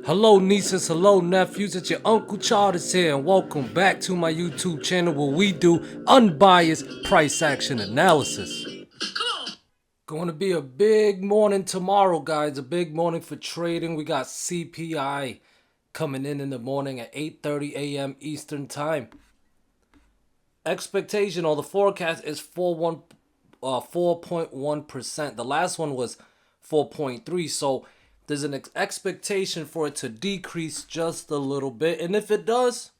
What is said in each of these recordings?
Hello nieces, hello nephews, it's your Uncle Charles here and welcome back to my YouTube channel where we do unbiased price action analysis. Going to be a big morning tomorrow, guys, a big morning for trading. We got CPI coming in the morning at 8:30 a.m. Eastern Time. Expectation or the forecast is 4.1%. The last one was 4.3, so there's an expectation for it to decrease just a little bit. And if it does,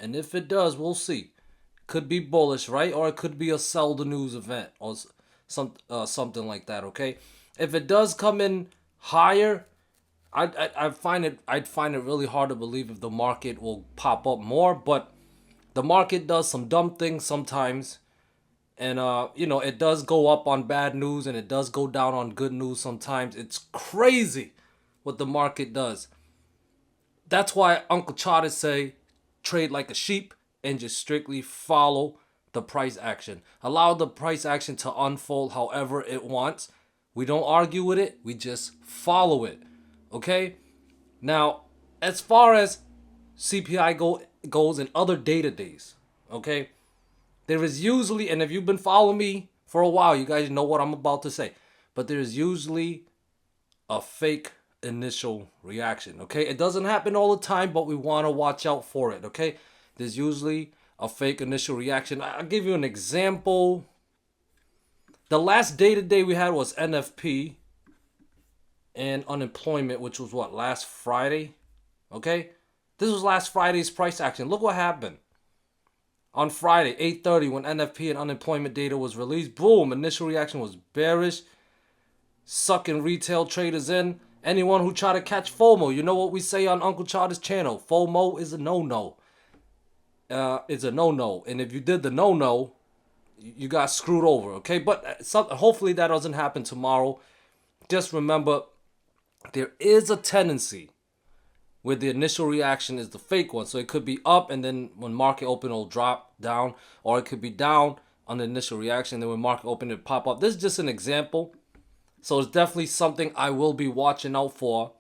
we'll see. Could be bullish, right? Or it could be a sell the news event or something like that, okay? If it does come in higher, I'd find it really hard to believe if the market will pop up more, but the market does some dumb things sometimes. And, it does go up on bad news and it does go down on good news sometimes. It's crazy what the market does. That's why Uncle Charles say trade like a sheep and just strictly follow the price action. Allow the price action to unfold however it wants. We don't argue with it. We just follow it. Okay? Now, as far as CPI goes in other data days, okay? There is usually, and if you've been following me for a while, you guys know what I'm about to say. But there is usually a fake initial reaction, okay? It doesn't happen all the time, but we want to watch out for it, okay? There's usually a fake initial reaction. I'll give you an example. The last data day we had was NFP and unemployment, which was what, last Friday, okay? This was last Friday's price action. Look what happened. On Friday, 8:30, when NFP and unemployment data was released, boom, initial reaction was bearish, sucking retail traders in. Anyone who try to catch FOMO, you know what we say on Uncle Charles' channel, FOMO is a no-no. It's a no-no. And if you did the no-no, you got screwed over, okay? But hopefully that doesn't happen tomorrow. Just remember, there is a tendency where the initial reaction is the fake one. So it could be up and then when market open it'll drop down, or it could be down on the initial reaction, then when market open it'll pop up. This is just an example. So it's definitely something I will be watching out for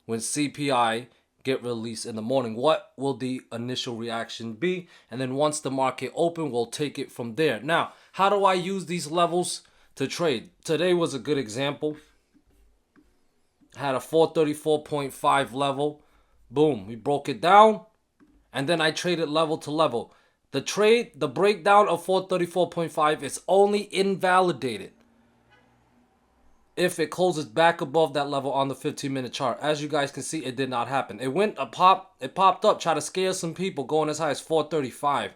when CPI get released in the morning. What will the initial reaction be? And then once the market open, we'll take it from there. Now, how do I use these levels to trade? Today was a good example. Had a 434.5 level. Boom, we broke it down, and then I traded level to level. The breakdown of 434.5 is only invalidated if it closes back above that level on the 15-minute chart. As you guys can see, it did not happen. It popped up, tried to scare some people, going as high as 435,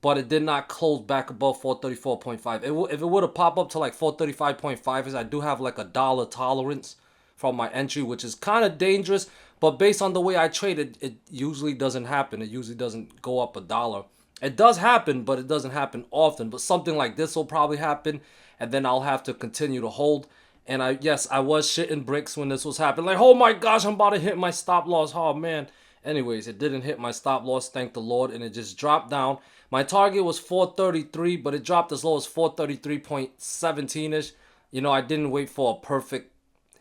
but it did not close back above 434.5. If it would have popped up to like 435.5, as I do have like a dollar tolerance from my entry, which is kind of dangerous, but based on the way I trade it usually doesn't happen. It usually doesn't go up a dollar. It does happen, but it doesn't happen often. But something like this will probably happen, and then I'll have to continue to hold. And I was shitting bricks when this was happening. Like, oh my gosh, I'm about to hit my stop loss. Oh man. Anyways, it didn't hit my stop loss, thank the Lord, and it just dropped down. My target was 433, but it dropped as low as 433.17-ish. I didn't wait for a perfect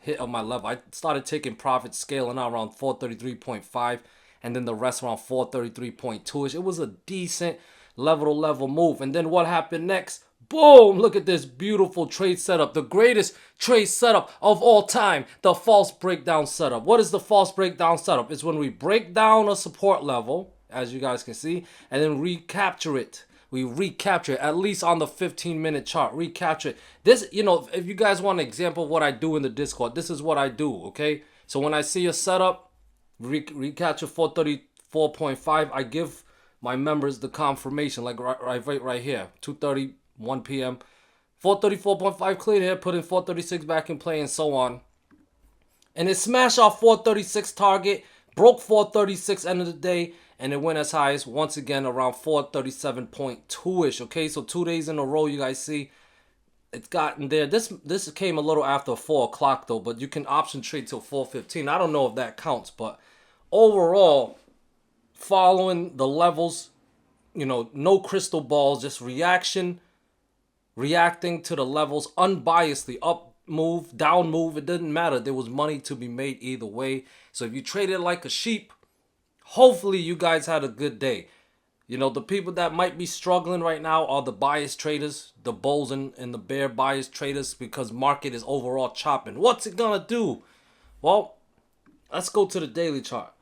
hit of my level. I started taking profits, scaling out around 433.5, and then the rest around 433.2-ish. It was a decent level-to-level move. And then what happened next? Boom! Look at this beautiful trade setup. The greatest trade setup of all time. The false breakdown setup. What is the false breakdown setup? It's when we break down a support level, as you guys can see, and then recapture it. We recapture it, at least on the 15-minute chart. Recapture it. This, if you guys want an example of what I do in the Discord, this is what I do, okay? So when I see a setup, recapture 434.5, I give my members the confirmation, like right here, 2:30, 1 p.m. 434.5 cleared here, put in 436 back in play, and so on. And it smashed off 436 target, broke 436 end of the day, and it went as high as, once again, around 437.2-ish, okay? So 2 days in a row, you guys see, it's gotten there. This came a little after 4 o'clock, though, but you can option trade till 4:15. I don't know if that counts, but overall, following the levels, no crystal balls, just reacting to the levels unbiasedly, up, move, down move, it didn't matter. There was money to be made either way. So if you traded like a sheep, hopefully you guys had a good day. You know, the people that might be struggling right now are the bias traders, the bulls and the bear bias traders, because market is overall chopping. What's it gonna do? Well, let's go to the daily chart.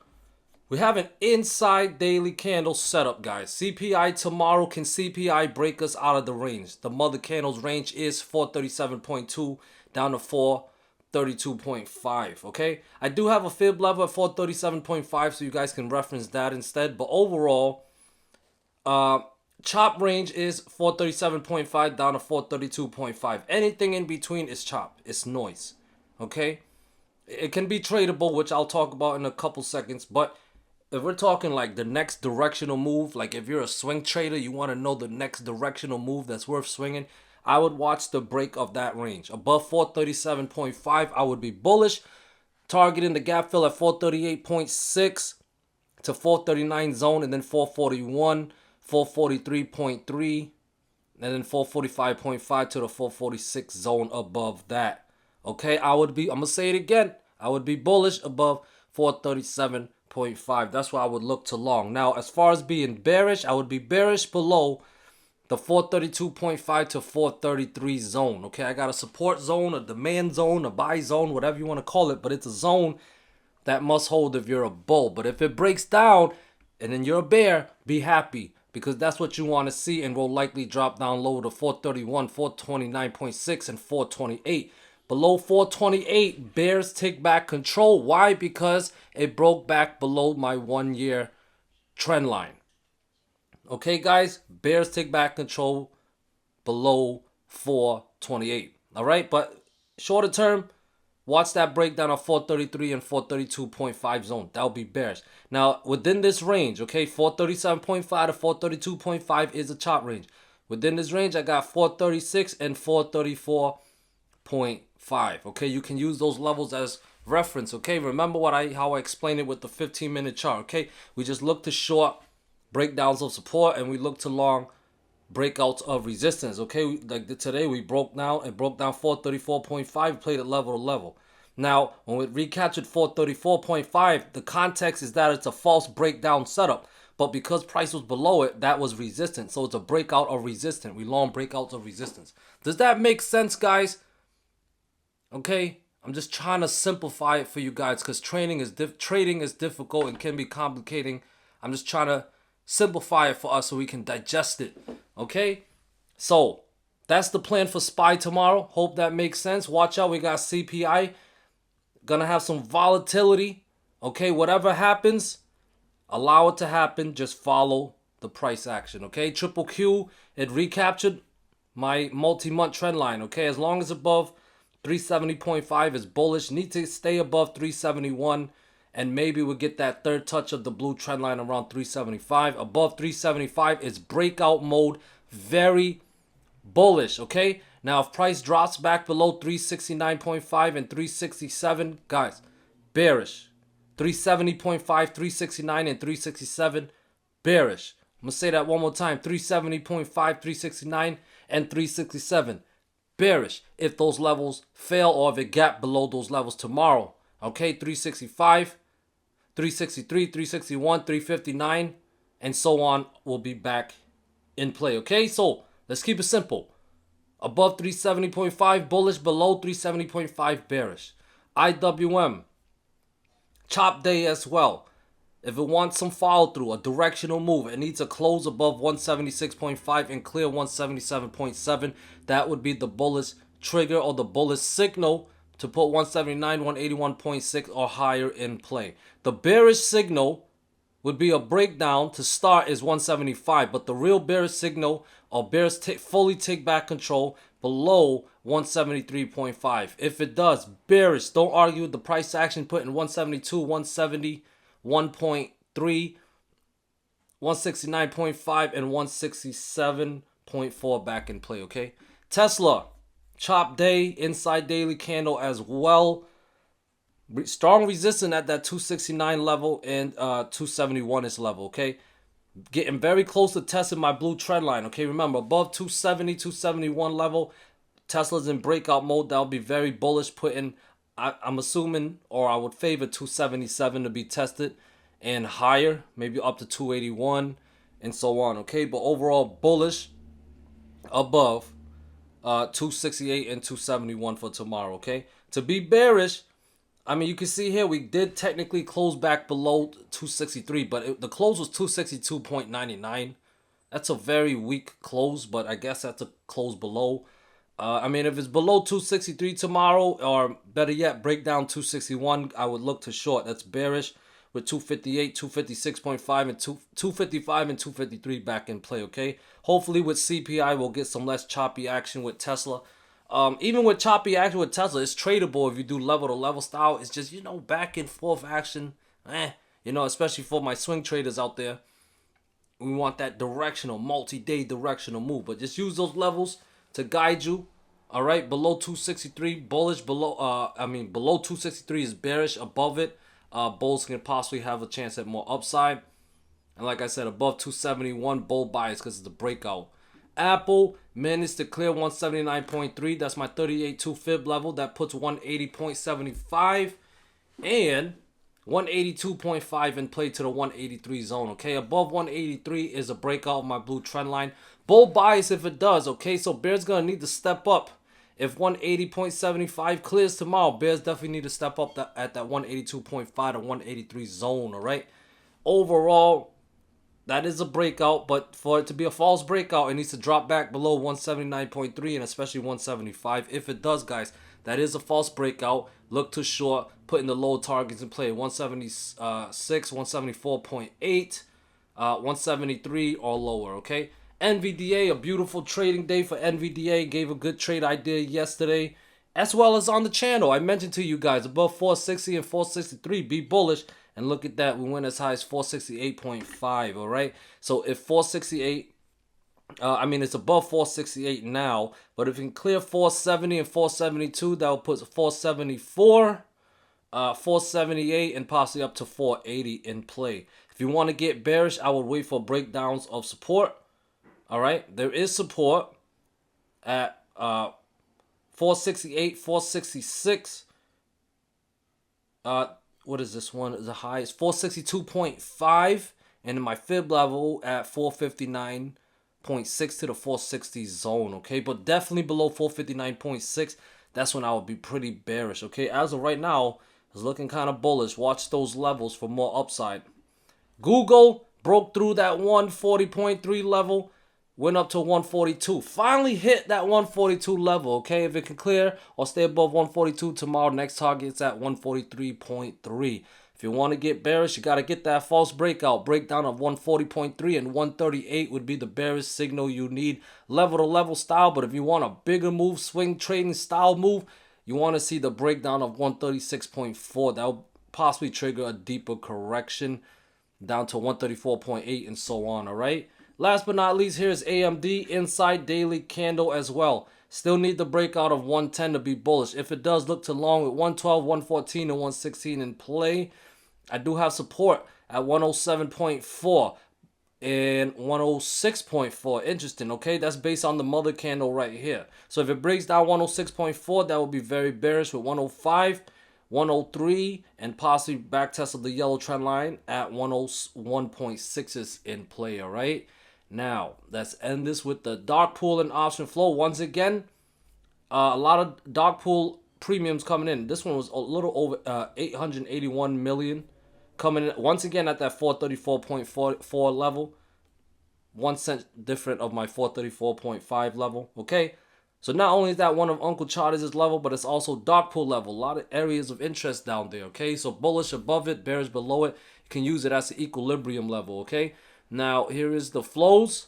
We have an inside daily candle setup, guys. CPI tomorrow. Can CPI break us out of the range? The mother candle's range is 437.2 down to 432.5. Okay, I do have a fib level at 437.5, so you guys can reference that instead. But overall, chop range is 437.5 down to 432.5. Anything in between is chop. It's noise. Okay, it can be tradable, which I'll talk about in a couple seconds, but if we're talking like the next directional move, like if you're a swing trader, you want to know the next directional move that's worth swinging, I would watch the break of that range. Above 437.5, I would be bullish, targeting the gap fill at 438.6 to 439 zone, and then 441, 443.3, and then 445.5 to the 446 zone above that. Okay, I'm gonna say it again, I would be bullish above 437.5. That's why I would look to long. Now, as far as being bearish, I would be bearish below the 432.5 to 433 zone. Okay, I got a support zone, a demand zone, a buy zone, whatever you want to call it, but it's a zone that must hold if you're a bull. But if it breaks down and then you're a bear, be happy, because that's what you want to see, and will likely drop down low to 431, 429.6, and 428. Below 428, bears take back control. Why? Because it broke back below my 1 year trend line. Okay, guys, bears take back control below 428. All right, but shorter term, watch that breakdown of 433 and 432.5 zone. That'll be bearish. Now, within this range, okay, 437.5 to 432.5 is a chop range. Within this range, I got 436 and 434.5. Okay, you can use those levels as reference. Okay, remember how I explained it with the 15-minute chart. Okay, we just look to short breakdowns of support, and we look to long breakouts of resistance. Okay, like today we broke down 434.5, played it level to level. Now, when we recaptured 434.5, the context is that it's a false breakdown setup, but because price was below it, that was resistance. So it's a breakout of resistance. We long breakouts of resistance. Does that make sense, guys? Okay, I'm just trying to simplify it for you guys, because trading is difficult and can be complicating. I'm just trying to simplify it for us so we can digest it. Okay, so that's the plan for SPY tomorrow. Hope that makes sense. Watch out, we got CPI. Gonna have some volatility. Okay, whatever happens, allow it to happen. Just follow the price action. Okay, triple Q, it recaptured my multi-month trend line. Okay, as long as above 370.5 is bullish. Need to stay above 371, and maybe we'll get that third touch of the blue trend line around 375. Above 375 is breakout mode, very bullish. Okay, now if price drops back below 369.5 and 367, guys, bearish. 370.5, 369, and 367, bearish. I'm gonna say that one more time: 370.5, 369, and 367, bearish. If those levels fail, or if it gap below those levels tomorrow. Okay, 365, 363, 361, 359, and so on will be back in play. Okay, so let's keep it simple. Above 370.5 bullish, below 370.5 bearish. IWM, chop day as well. If it wants some follow through, a directional move, it needs a close above 176.5 and clear 177.7. That would be the bullish trigger, or the bullish signal, to put 179, 181.6 or higher in play. The bearish signal would be a breakdown to start is 175, but the real bearish signal, or bears fully take back control, below 173.5. If it does, bearish. Don't argue with the price action, putting 172, 170, 1.3, 169.5, and 167.4 back in play. Okay, Tesla, chop day, inside daily candle as well. Strong resistance at that 269 level and 271-ish level. Okay, getting very close to testing my blue trend line. Okay, remember, above 270, 271 level, Tesla's in breakout mode. That'll be very bullish. I'm assuming, or I would favor 277 to be tested and higher, maybe up to 281 and so on. Okay, but overall bullish above 268 and 271 for tomorrow. Okay, to be bearish, I mean, you can see here we did technically close back below 263, but the close was 262.99. That's a very weak close, but I guess that's a close below. I mean, if it's below 263 tomorrow, or better yet, break down 261, I would look to short. That's bearish with 258, 256.5, and 255 and 253 back in play, okay? Hopefully with CPI, we'll get some less choppy action with Tesla. Even with choppy action with Tesla, it's tradable if you do level-to-level style. It's just, you know, back and forth action. You know, especially for my swing traders out there. We want that directional, multi-day directional move. But just use those levels to guide you. All right, below 263, bullish. Below 263 is bearish. Above it, bulls can possibly have a chance at more upside. And like I said, above 271, bull bias because it's the breakout. Apple managed to clear 179.3. That's my 38.2 fib level. That puts 180.75 and 182.5 in play to the 183 zone. Okay, above 183 is a breakout of my blue trend line. Bull bias if it does. Okay, so bears gonna need to step up. If 180.75 clears tomorrow, bears definitely need to step up at that 182.5 to 183 zone. All right, overall, that is a breakout, but for it to be a false breakout, it needs to drop back below 179.3 and especially 175. If it does, guys, that is a false breakout. Look to short, putting the low targets in play. 176, 174.8, 173 or lower, okay? NVDA, a beautiful trading day for NVDA. Gave a good trade idea yesterday, as well as on the channel. I mentioned to you guys, above 460 and 463, be bullish. And look at that, we went as high as 468.5, all right? So if 468, it's above 468 now, but if you can clear 470 and 472, that will put 474, 478, and possibly up to 480 in play. If you want to get bearish, I would wait for breakdowns of support, all right? There is support at 468, 466, what is this one? The high is 462.5, and in my fib level at 459.6 to the 460 zone, okay? But definitely below 459.6, that's when I would be pretty bearish, okay? As of right now, it's looking kind of bullish. Watch those levels for more upside. Google broke through that 140.3 level, went up to 142. Finally hit that 142 level, okay? If it can clear or stay above 142 tomorrow, next target is at 143.3. If you want to get bearish, you got to get that false breakout. Breakdown of 140.3 and 138 would be the bearish signal you need. Level-to-level style, but if you want a bigger move, swing trading style move, you want to see the breakdown of 136.4. That will possibly trigger a deeper correction down to 134.8 and so on, all right? Last but not least, here's AMD inside daily candle as well. Still need the breakout of 110 to be bullish. If it does, look to long with 112, 114, and 116 in play. I do have support at 107.4 and 106.4. Interesting, okay? That's based on the mother candle right here. So if it breaks down 106.4, that will be very bearish with 105, 103, and possibly back test of the yellow trend line at 101.6 in play, all right? Now, let's end this with the dark pool and option flow. Once again, a lot of dark pool premiums coming in. This one was a little over 881 million coming in. Once again at that 434.44 level. 1 cent different of my 434.5 level. Okay, so not only is that one of Uncle Charlie's level, but it's also dark pool level. A lot of areas of interest down there. Okay, so bullish above it, bearish below it. You can use it as an equilibrium level. Okay. Now, here is the flows.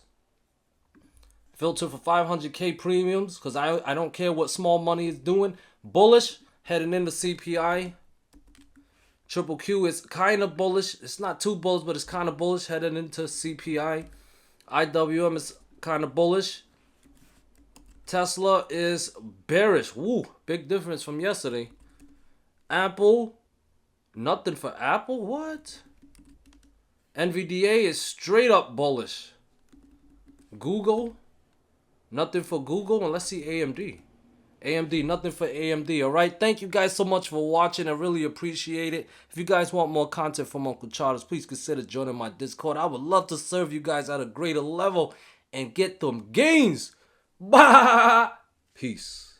Filter for 500K premiums because I don't care what small money is doing. Bullish heading into CPI. Triple Q is kind of bullish. It's not too bullish, but it's kind of bullish heading into CPI. IWM is kind of bullish. Tesla is bearish. Woo, big difference from yesterday. Apple, nothing for Apple. What? NVDA is straight up bullish. Google, nothing for Google, and let's see AMD. AMD, nothing for AMD, alright? Thank you guys so much for watching. I really appreciate it. If you guys want more content from Uncle Charles, please consider joining my Discord. I would love to serve you guys at a greater level and get them gains. Bye. Peace.